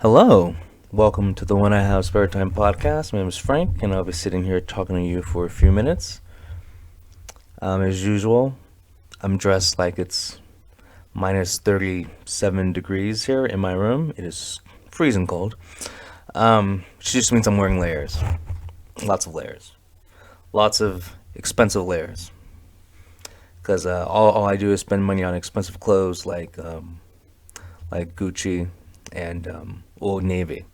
Hello, welcome to the When I Have Spare Time podcast. My name is Frank, and I'll be sitting here talking to you for a few minutes. As usual, I'm dressed like it's minus 37 degrees here in my room. It is freezing cold. Which just means I'm wearing layers, lots of layers, lots of expensive layers. Because all I do is spend money on expensive clothes like Gucci and Old Navy.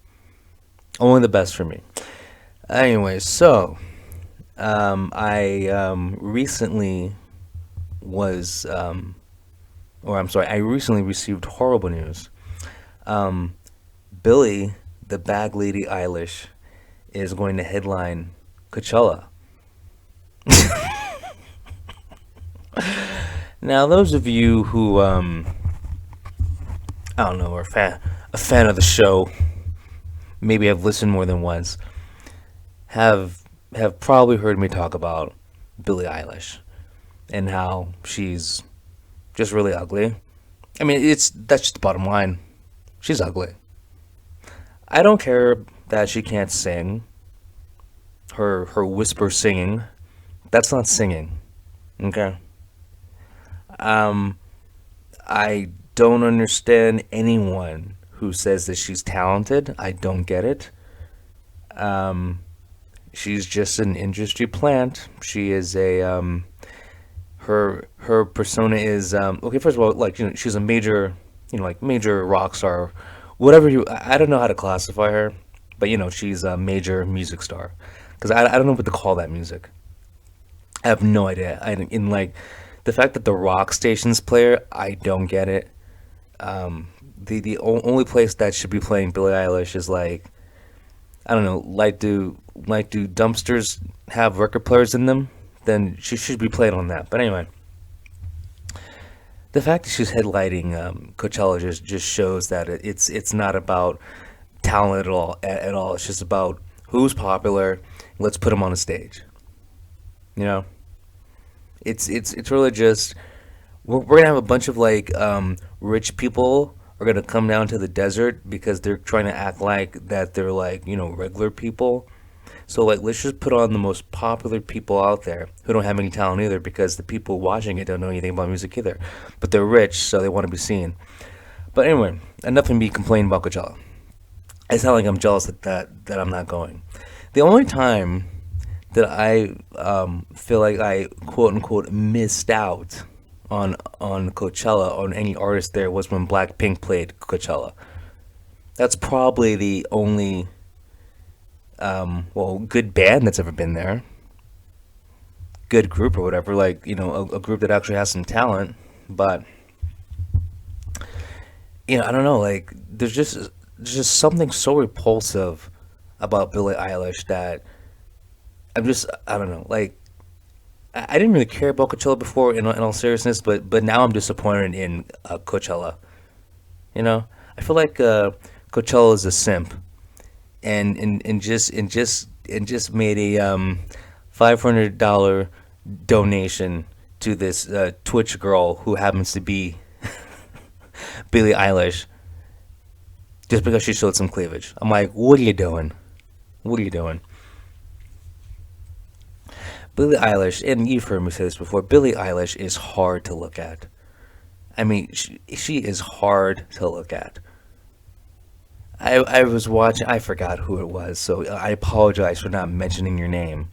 Only the best for me. Anyway, so I recently was, I recently received horrible news. Um, Billie, the bag lady Eilish, is going to headline Coachella. Now, those of you who, I don't know, are a fan of the show, maybe have listened more than once, have have probably heard me talk about Billie Eilish and how she's just really ugly. I mean, that's just the bottom line. She's ugly. I don't care that she can't sing. Her whisper singing, that's not singing. Okay. Um, I don't understand anyone who says that she's talented. I don't get it. Um, she's just an industry plant. She is a her persona is okay. First of all, she's a major, like major rock star, whatever you. I don't know how to classify her, but she's a major music star. Because I don't know what to call that music. I have no idea. In like the fact that the rock stations play her, I don't get it. Only place that should be playing Billie Eilish is like, I don't know, like do dumpsters have record players in them? Then she should be playing on that. But anyway, the fact that she's headlighting Coachella just shows that it's not about talent at all. It's just about who's popular. Let's put them on a stage. You know, it's really just we're gonna have a bunch of like rich people are gonna come down to the desert because they're trying to act like that they're like regular people. So like let's just put on the most popular people out there who don't have any talent either because the people watching it don't know anything about music either, but they're rich so they want to be seen. But anyway, enough of me complaining about Coachella. It's not like I'm jealous that I'm not going. The only time that I feel like I quote unquote missed out on Coachella on any artist there was when Blackpink played Coachella. That's probably the only good band that's ever been there, good group or whatever. Like a group that actually has some talent. But I don't know. Like there's just something so repulsive about Billie Eilish that I don't know. Like I didn't really care about Coachella before, in all seriousness, but now I'm disappointed in Coachella. I feel like Coachella is a simp, and just made a $500 donation to this Twitch girl who happens to be Billie Eilish just because she showed some cleavage. I'm like, what are you doing? What are you doing? Billie Eilish, and you've heard me say this before, Billie Eilish is hard to look at. I mean, she is hard to look at. I was watching, I forgot who it was, so I apologize for not mentioning your name.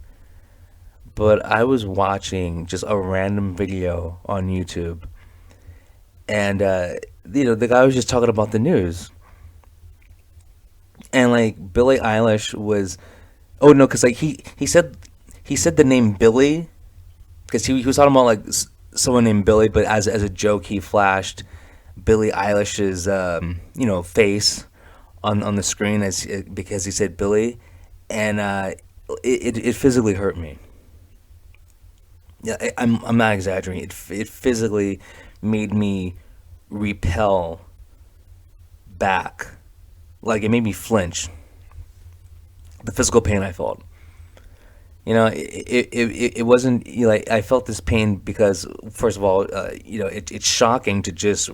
But I was watching just a random video on YouTube, and, the guy was just talking about the news. And, like, Billie Eilish was. Oh, no, because, like, he said the name Billy because he was talking about like someone named Billy, but as a joke he flashed Billie Eilish's face on the screen because he said Billy, and it physically hurt me. Yeah, I'm not exaggerating. It physically made me repel back, like it made me flinch. The physical pain I felt. It wasn't like I felt this pain because first of all, it's shocking to just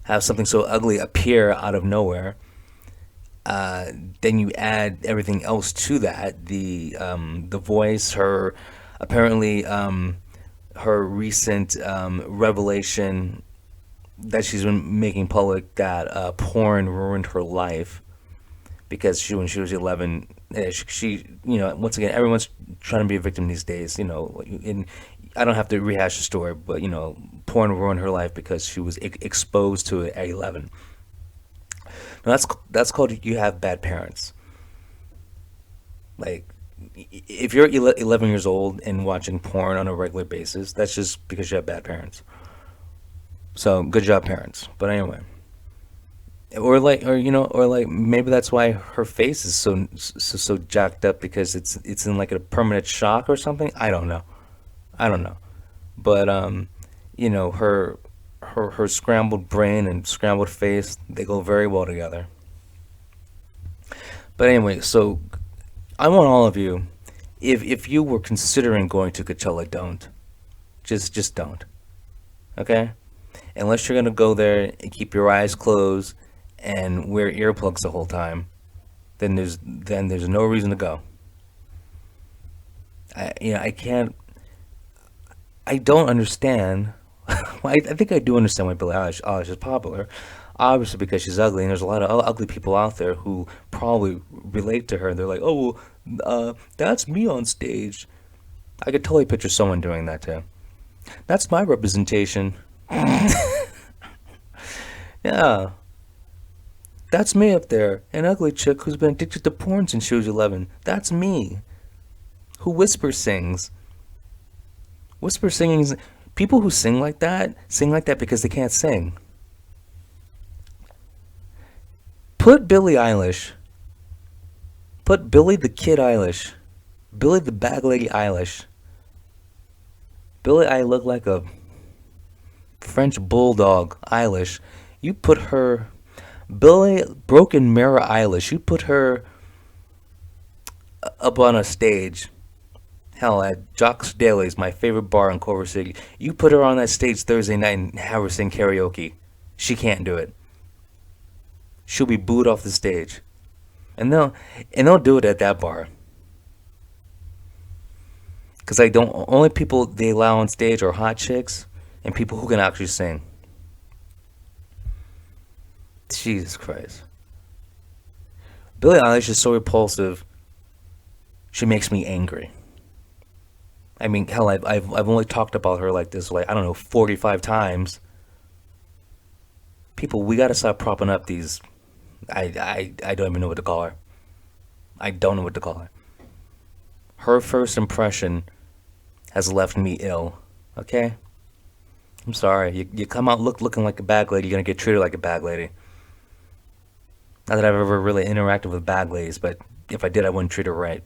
have something so ugly appear out of nowhere. Then you add everything else to that, the voice, her apparently her recent revelation that she's been making public that porn ruined her life because when she was 11, once again, everyone's trying to be a victim these days, and I don't have to rehash the story, but porn ruined her life because she was exposed to it at 11. Now that's called you have bad parents. Like, if you're 11 years old and watching porn on a regular basis, that's just because you have bad parents. So good job, parents. But anyway, or like maybe that's why her face is so jacked up because it's in like a permanent shock or something. I don't know. I don't know. But her scrambled brain and scrambled face, they go very well together. But anyway, so I want all of you, if you were considering going to Coachella, don't. Just don't. Okay? Unless you're gonna go there and keep your eyes closed and wear earplugs the whole time, then there's no reason to go. I can't. I don't understand. Well, I think I do understand why Billie Eilish is popular. Obviously, because she's ugly, and there's a lot of ugly people out there who probably relate to her. They're like, "Oh, well, that's me on stage." I could totally picture someone doing that too. That's my representation. Yeah, that's me up there, an ugly chick who's been addicted to porn since she was 11. That's me. Who whisper sings. Whisper singing is people who sing like that because they can't sing. Put Billie Eilish, put Billy the Kid Eilish, Billy the Bag Lady Eilish. Billy I look like a French bulldog Eilish. You put her Billy Broken Mirror Eilish. You put her up on a stage. Hell, at Jock's Daily's, my favorite bar in Culver City. You put her on that stage Thursday night and have her sing karaoke. She can't do it. She'll be booed off the stage. And they'll do it at that bar. Cause I don't only people they allow on stage are hot chicks and people who can actually sing. Jesus Christ. Billie Eilish is so repulsive. She makes me angry. I mean, hell, I've only talked about her like this, like, I don't know, 45 times. People, we gotta stop propping up these. I don't even know what to call her. I don't know what to call her. Her first impression has left me ill. Okay? I'm sorry. You come out looking like a bag lady, you're gonna get treated like a bag lady. Not that I've ever really interacted with bag ladies, but if I did, I wouldn't treat her right.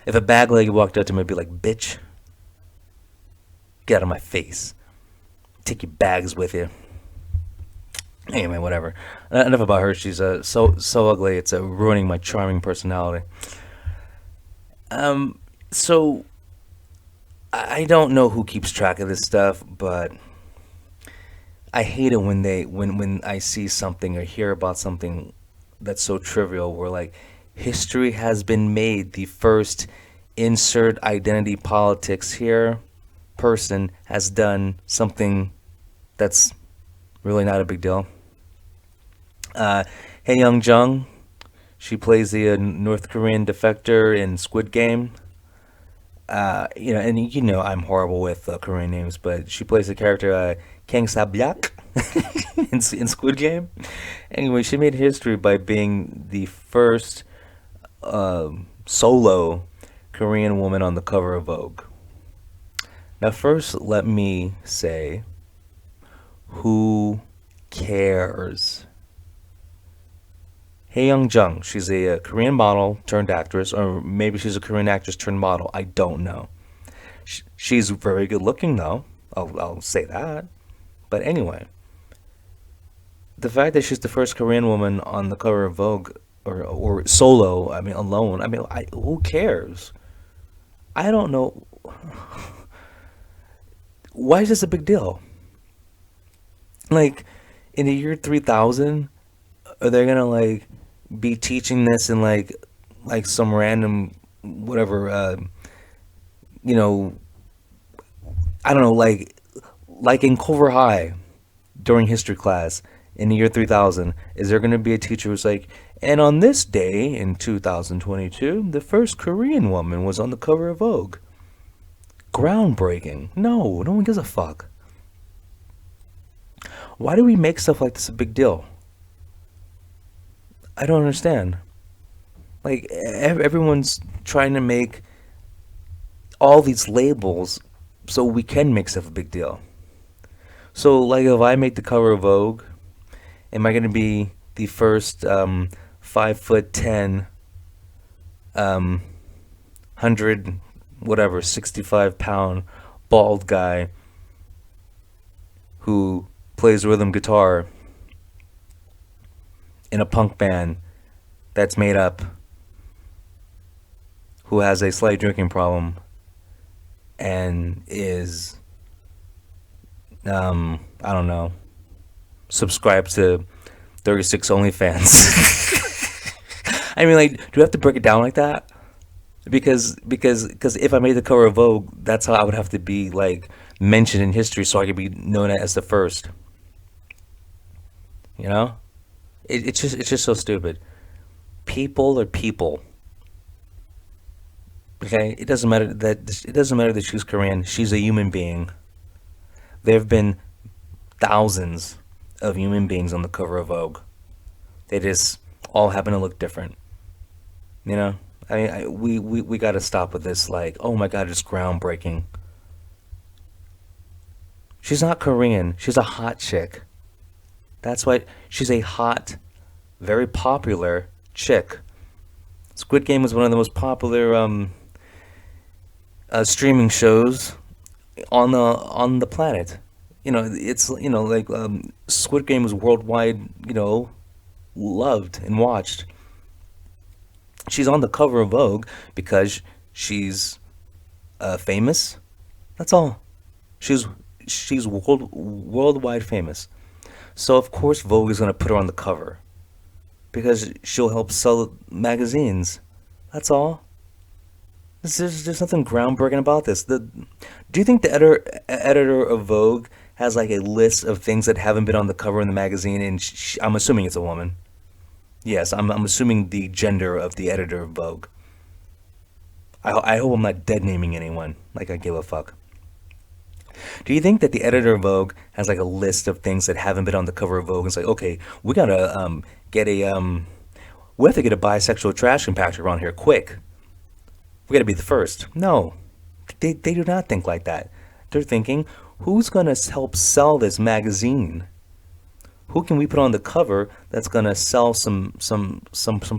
If a bag lady walked up to me, I'd be like, bitch, get out of my face. Take your bags with you. Anyway, whatever. Enough about her. She's so ugly. It's ruining my charming personality. So I don't know who keeps track of this stuff, but I hate it when I see something or hear about something that's so trivial. Where like history has been made. The first insert identity politics here person has done something that's really not a big deal. Hey Young Jung, she plays the North Korean defector in Squid Game. And I'm horrible with Korean names, but she plays the character Kang Sabyak in Squid Game. Anyway, she made history by being the first solo Korean woman on the cover of Vogue. Now, first, let me say, who cares? Hey Young Jung, she's a, Korean model turned actress, or maybe she's a Korean actress turned model. I don't know. She's very good looking, though. I'll say that. But anyway, the fact that she's the first Korean woman on the cover of Vogue, or solo, I mean, alone, I mean, who cares? I don't know. Why is this a big deal? Like, in the year 3000, Are they gonna like be teaching this in like some random whatever you know I don't know like in Culver High during history class in the year 3000, is there going to be a teacher who's like, and on this day in 2022, the first Korean woman was on the cover of Vogue? Groundbreaking. No, no one gives a fuck. Why do we make stuff like this a big deal? I don't understand. Like, everyone's trying to make all these labels so we can make stuff a big deal. So, like, if I make the cover of Vogue, am I going to be the first 5'10", 100, whatever, 65-pound bald guy who plays rhythm guitar in a punk band that's made up, who has a slight drinking problem and is, I don't know, subscribed to 36 Onlyfans? I mean, like, do we have to break it down like that? Because if I made the cover of Vogue, that's how I would have to be like mentioned in history, so I could be known as the first. You know, it's just so stupid. People are people. Okay, it doesn't matter that she's Korean. She's a human being. There have been thousands of human beings on the cover of Vogue. They just all happen to look different. You know, we got to stop with this. Like, oh my God, it's groundbreaking. She's not Korean. She's a hot chick. That's why she's a hot, very popular chick. Squid Game was one of the most popular streaming shows on the planet. It's like Squid Game was worldwide, loved and watched. She's on the cover of Vogue because she's famous. That's all. She's worldwide famous. So of course Vogue is gonna put her on the cover because she'll help sell magazines. That's all. There's nothing groundbreaking about this. Do you think the editor of Vogue has like a list of things that haven't been on the cover in the magazine? And I'm assuming it's a woman. Yes, I'm assuming the gender of the editor of Vogue. I hope I'm not dead naming anyone. Like I give a fuck. Do you think that the editor of Vogue has like a list of things that haven't been on the cover of Vogue? It's like, okay, we gotta get a we have to get a bisexual trash compactor around here quick. We gotta be the first. No, they do not think like that. They're thinking, who's gonna help sell this magazine? Who can we put on the cover that's gonna sell some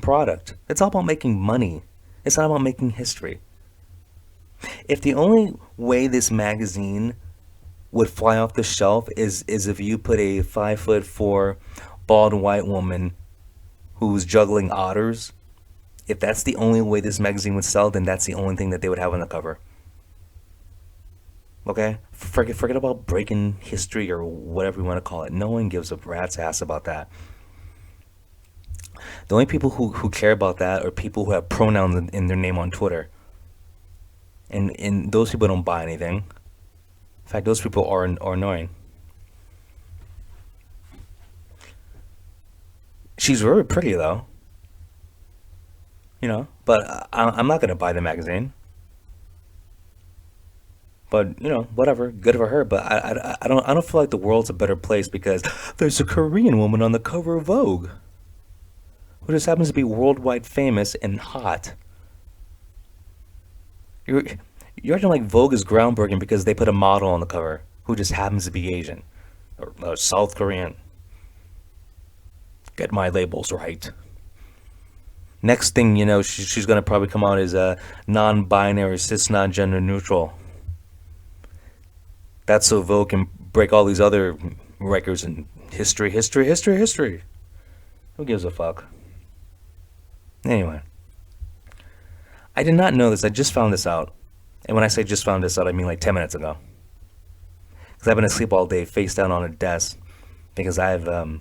product? It's all about making money. It's not about making history. If the only way this magazine would fly off the shelf is if you put a 5'4" bald white woman who's juggling otters, if that's the only way this magazine would sell, then that's the only thing that they would have on the cover. Okay? Forget about breaking history or whatever you want to call it. No one gives a rat's ass about that. The only people who care about that are people who have pronouns in their name on Twitter. And those people don't buy anything. In fact, those people are annoying. She's very pretty though. But I'm not gonna buy the magazine. But whatever, good for her. But I don't feel like the world's a better place because there's a Korean woman on the cover of Vogue who just happens to be worldwide famous and hot. You're you're acting like Vogue is groundbreaking because they put a model on the cover who just happens to be Asian or South Korean. Get my labels right. Next thing you know, she's gonna probably come out as a non-binary, cis, non-gender neutral. That's so Vogue can break all these other records in history, history, history, history. Who gives a fuck? Anyway, I did not know this. I just found this out. And when I say just found this out, I mean like 10 minutes ago. Because I've been asleep all day, face down on a desk. Because I have,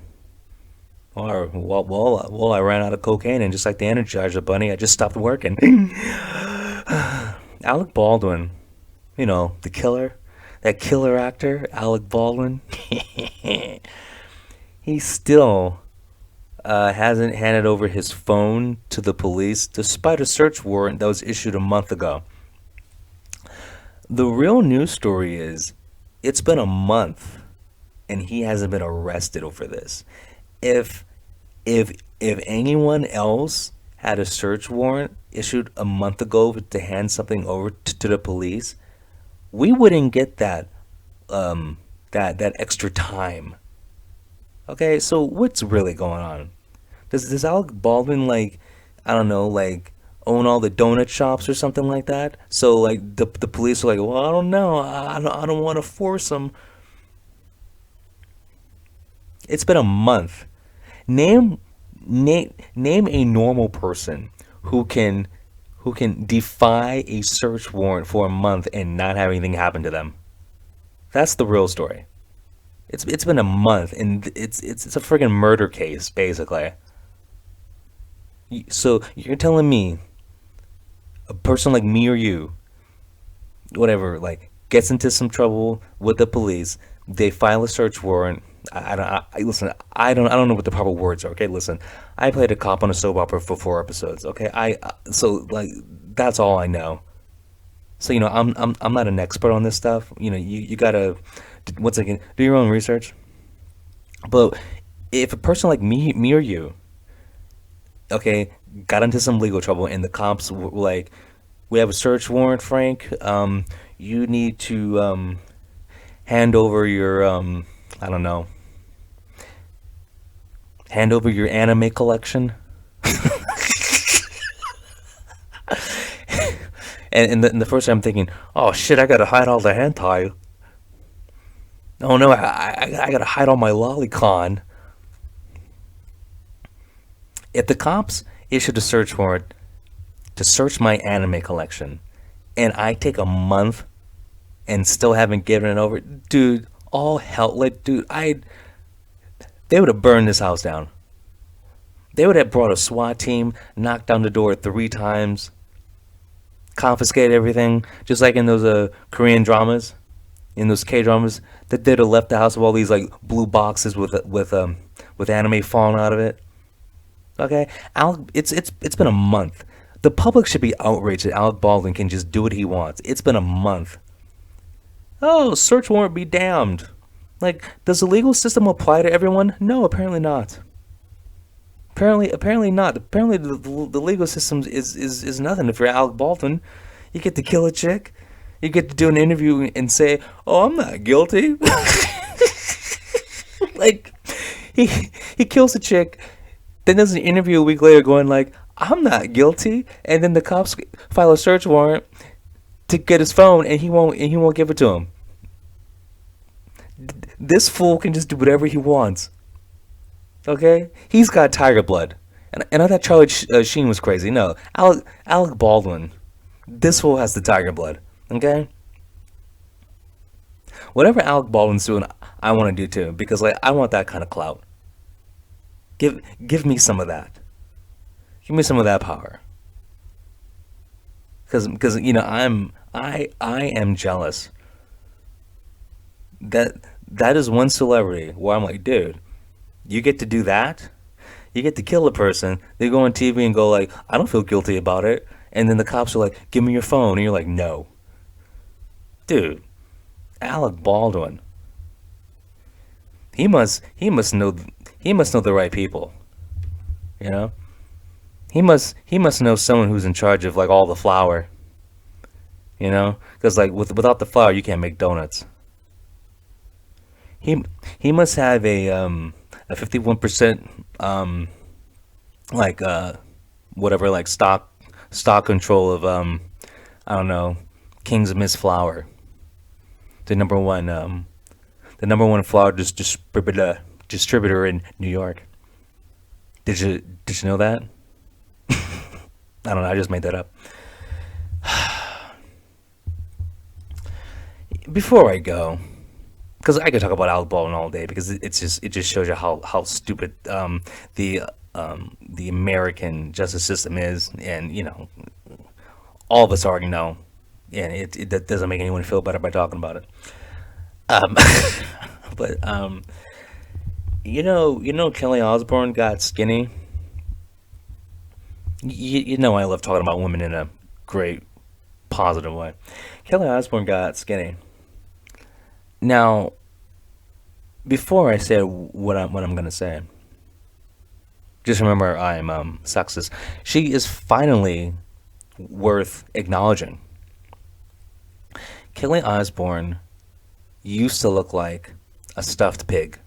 Or well, I ran out of cocaine, and just like the Energizer Bunny, I just stopped working. Alec Baldwin, the killer, that killer actor, Alec Baldwin. He still hasn't handed over his phone to the police, despite a search warrant that was issued a month ago. The real news story is, it's been a month, and he hasn't been arrested over this. If if if anyone else had a search warrant issued a month ago to hand something over to the police, we wouldn't get that extra time. Okay, so what's really going on? Does Alec Baldwin, like, I don't know, like, own all the donut shops or something like that? So like the police are like, well, I don't know, I don't want to force him. It's been a month. Name name a normal person who can defy a search warrant for a month and not have anything happen to them. That's the real story. It's been a month, and it's a friggin' murder case basically. So you're telling me a person like me or you, whatever, like, gets into some trouble with the police, they file a search warrant. I don't. Listen. I don't know what the proper words are. Okay, listen. I played a cop on a soap opera for 4 episodes. Okay, so like that's all I know. So I'm not an expert on this stuff. You gotta, once again, do your own research. But if a person like me or you, okay, got into some legal trouble, and the cops were like, "We have a search warrant, Frank. You need to hand over your I don't know, hand over your anime collection." And the first time I'm thinking, oh shit, I gotta hide all the hentai. Oh no, I gotta hide all my lolicon. If the cops issued a search warrant to search my anime collection, and I take a month and still haven't given it over, dude, all hell, like, dude, they would have burned this house down. They would have brought a SWAT team, knocked down the door 3 times, confiscated everything, just like in those Korean dramas, in those K dramas, that they'd have left the house with all these like blue boxes with anime falling out of it. Okay, it's been a month. The public should be outraged that Alec Baldwin can just do what he wants. It's been a month. Oh, search warrant be damned. Like, does the legal system apply to everyone? No, apparently not. Apparently not. Apparently the legal system is nothing. If you're Alec Baldwin, you get to kill a chick. You get to do an interview and say, "Oh, I'm not guilty." Like, he kills a chick, then does an interview a week later going like, "I'm not guilty," and then the cops file a search warrant to get his phone, and he won't give it to him. This fool can just do whatever he wants. Okay, he's got tiger blood, and I thought Charlie Sheen was crazy. No, Alec Baldwin. This fool has the tiger blood. Okay, whatever Alec Baldwin's doing, I want to do too, because like I want that kind of clout. Give me some of that. Give me some of that power. Because I am jealous. That is one celebrity where I'm like, dude, you get to do that. You get to kill a person. They go on TV and go like, I don't feel guilty about it. And then the cops are like, give me your phone, and you're like, no, dude. Alec Baldwin. He must know the right people. You know. He must know someone who's in charge of like all the flour. You know, because like without the flour you can't make donuts. He he must have a 51% like whatever, like stock control of I don't know, King's Miss Flour, the number one flour distributor in New York. Did you know that? I don't know. I just made that up. Before I go, because I could talk about Alec Baldwin all day because it just shows you how stupid the the American justice system is, and all of us already know, and that doesn't make anyone feel better by talking about it. Um, but Kelly Osbourne got skinny. You know I love talking about women in a great positive way. Kelly Osbourne got skinny. Now, before I say what I'm gonna say, just remember I'm sexist. She is finally worth acknowledging. Kelly Osbourne used to look like a stuffed pig.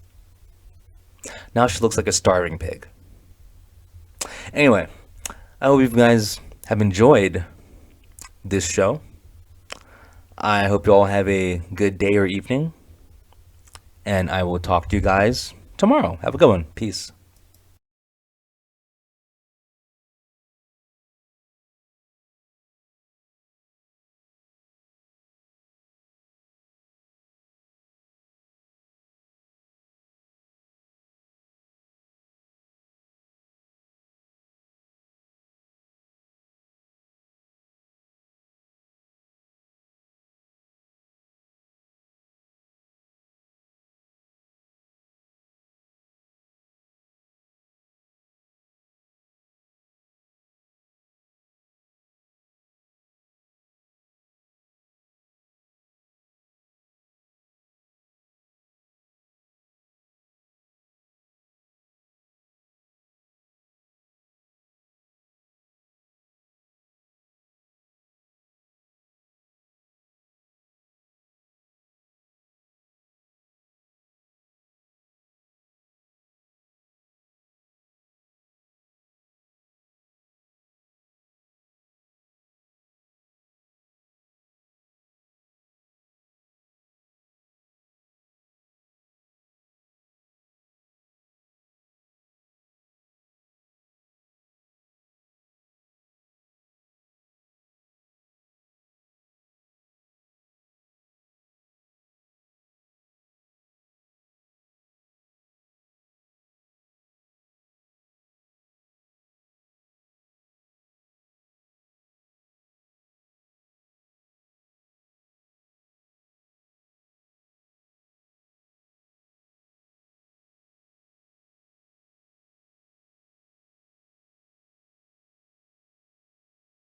Now she looks like a starving pig. Anyway, I hope you guys have enjoyed this show. I hope you all have a good day or evening, and I will talk to you guys tomorrow. Have a good one. Peace.